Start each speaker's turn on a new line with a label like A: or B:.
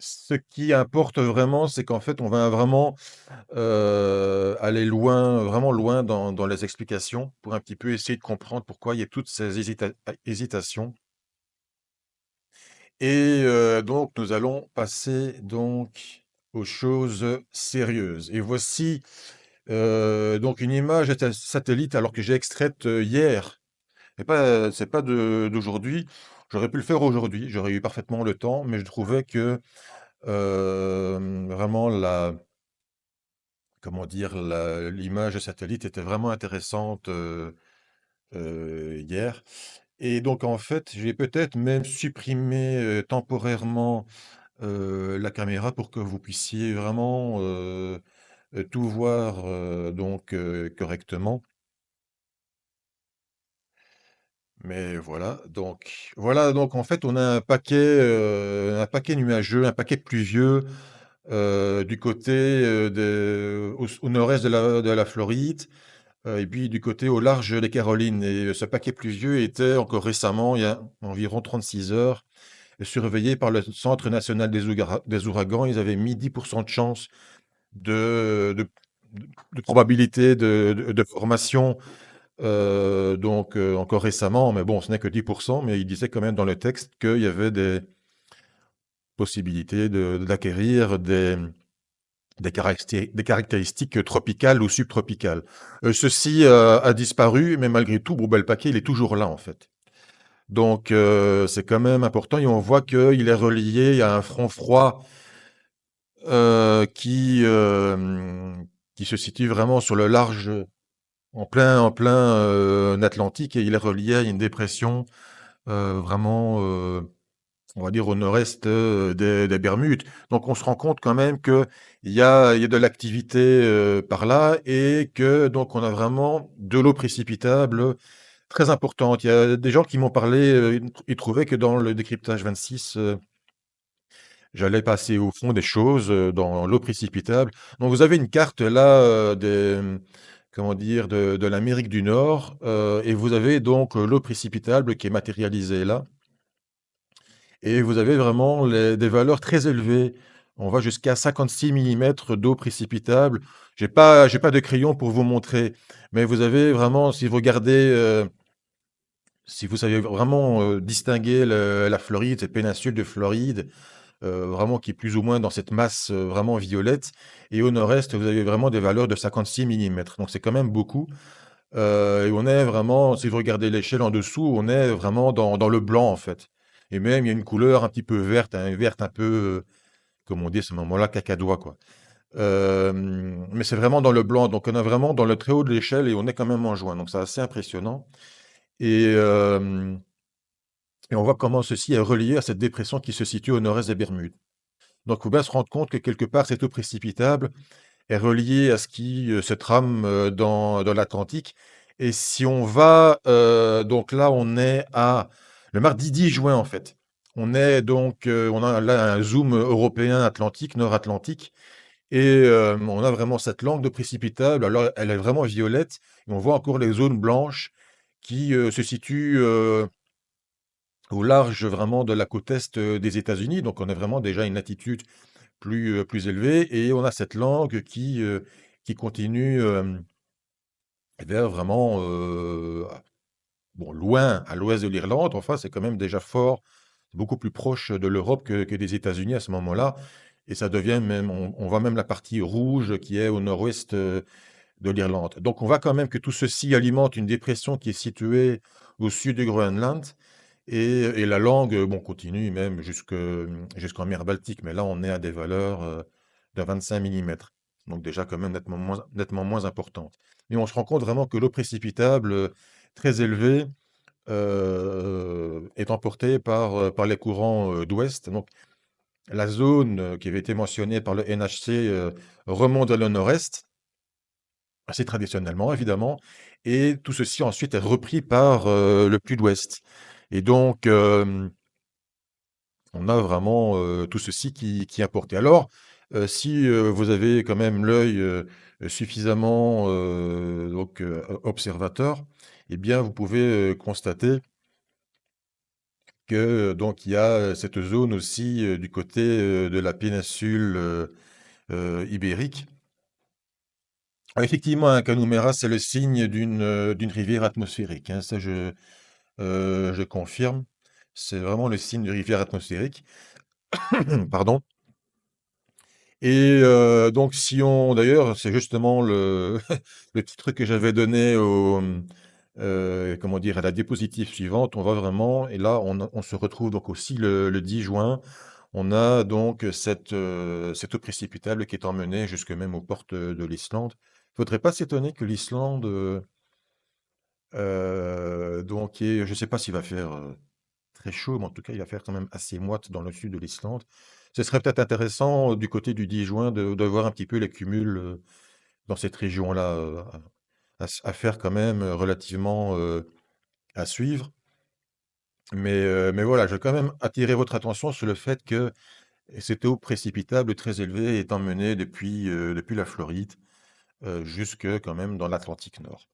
A: Ce qui importe vraiment, c'est qu'en fait, on va vraiment, aller loin, vraiment loin dans les explications pour un petit peu essayer de comprendre pourquoi il y a toutes ces hésitations et donc nous allons passer donc aux choses sérieuses et voici, donc une image de satellite alors que j'ai extraite, hier et pas, c'est pas d'aujourd'hui. J'aurais pu le faire aujourd'hui, j'aurais eu parfaitement le temps, mais je trouvais que, vraiment la comment dire? L'image de satellite était vraiment intéressante, hier et donc en fait, je vais peut-être même supprimer, temporairement, la caméra pour que vous puissiez vraiment, tout voir, donc correctement. Mais voilà donc en fait, on a un paquet nuageux, un paquet pluvieux, du côté, au nord-est de la Floride. Et puis du côté au large des Carolines et ce paquet pluvieux était encore récemment, il y a environ 36 heures, surveillé par le Centre national des ouragans. Ils avaient mis 10 de chance de de de probabilité de formation, encore récemment, mais bon, ce n'est que 10, mais il disait quand même dans le texte qu'il y avait des possibilités d'acquérir des caractéristiques tropicales ou subtropicales. Ceci, a disparu, mais malgré tout, bon, bah, le paquet, il est toujours là, en fait. Donc, c'est quand même important et on voit qu'il est relié à un front froid, qui se situe vraiment sur le large, en plein Atlantique et il est relié à une dépression, vraiment, on va dire au nord-est, des Bermudes. Donc on se rend compte quand même qu'il y a de l'activité, par là et que donc on a vraiment de l'eau précipitable, très importante. Il y a des gens qui m'ont parlé, ils trouvaient que dans le décryptage 26, j'allais passer au fond des choses, dans l'eau précipitable. Donc vous avez une carte là, comment dire? De l'Amérique du Nord, et vous avez donc, l'eau précipitable qui est matérialisée là. Et vous avez vraiment des valeurs très élevées. On va jusqu'à 56 millimètres d'eau précipitable. J'ai pas de crayon pour vous montrer, mais vous avez vraiment, si vous regardez, si vous savez vraiment distinguer la Floride, cette péninsule de Floride, vraiment qui est plus ou moins dans cette masse vraiment violette, et au nord-est, vous avez vraiment des valeurs de 56 millimètres. Donc c'est quand même beaucoup. Et on est vraiment, si vous regardez l'échelle en dessous, on est vraiment dans le blanc, en fait. Et même, il y a une couleur un petit peu verte, hein, verte un peu, comme on dit à ce moment-là, cacadois, quoi. Mais c'est vraiment dans le blanc, donc on est vraiment dans le très haut de l'échelle et on est quand même en juin, donc c'est assez impressionnant. Et, et on voit comment ceci est relié à cette dépression qui se situe au nord-est des Bermudes. Donc il faut bien se rendre compte que quelque part, cette eau précipitable est reliée à ce qui se trame dans l'Atlantique. Et si on va, donc là, on est à le mardi 10 juin, en fait. On est donc, on a là un zoom européen Atlantique, Nord-Atlantique, et on a vraiment cette langue de précipitable. Alors, elle est vraiment violette, et on voit encore les zones blanches qui se situent au large vraiment de la côte est des États-Unis. Donc, on est vraiment déjà à une latitude plus élevée, et on a cette langue qui continue vers vraiment bon, loin à l'ouest de l'Irlande. Enfin, c'est quand même déjà fort, beaucoup plus proche de l'Europe que des États-Unis à ce moment-là. Et ça devient même, on voit même la partie rouge qui est au nord-ouest de l'Irlande. Donc, on voit quand même que tout ceci alimente une dépression qui est située au sud du Groenland. Et la langue, bon, continue même jusqu'en mer Baltique, mais là, on est à des valeurs de 25 millimètres. Donc déjà, quand même, nettement moins importante. Et on se rend compte vraiment que l'eau précipitable, très élevée, est emportée par les courants d'ouest. Donc la zone qui avait été mentionnée par le NHC remonte vers le nord-est, assez traditionnellement, évidemment. Et tout ceci ensuite est repris par le plus d'ouest. Et donc, on a vraiment, tout ceci qui est apporté. Alors, si, vous avez quand même l'œil, suffisamment, observateur, eh bien, vous pouvez, constater que, donc il y a, cette zone aussi, du côté, de la péninsule, ibérique. Effectivement, un Canumera, c'est le signe d'une rivière atmosphérique, hein, ça je confirme. C'est vraiment le signe de rivière atmosphérique. Pardon. Et donc si on d'ailleurs, c'est justement le le petit truc que j'avais donné au, comment dire? À la diapositive suivante. On voit vraiment et là, on se retrouve donc aussi le 10 juin. On a donc cette eau précipitable qui est emmenée jusque même aux portes, de l'Islande. Faudrait pas s'étonner que l'Islande, donc je ne sais pas s'il va faire, très chaud, mais en tout cas, il va faire quand même assez moite dans le sud de l'Islande. Ce serait peut-être intéressant, du côté du 10 juin de voir un petit peu les cumuls, dans cette région-là, à faire quand même, relativement, à suivre. Mais voilà, je veux quand même attirer votre attention sur le fait que cette eau précipitable très élevée est emmenée depuis la Floride, jusque quand même dans l'Atlantique Nord.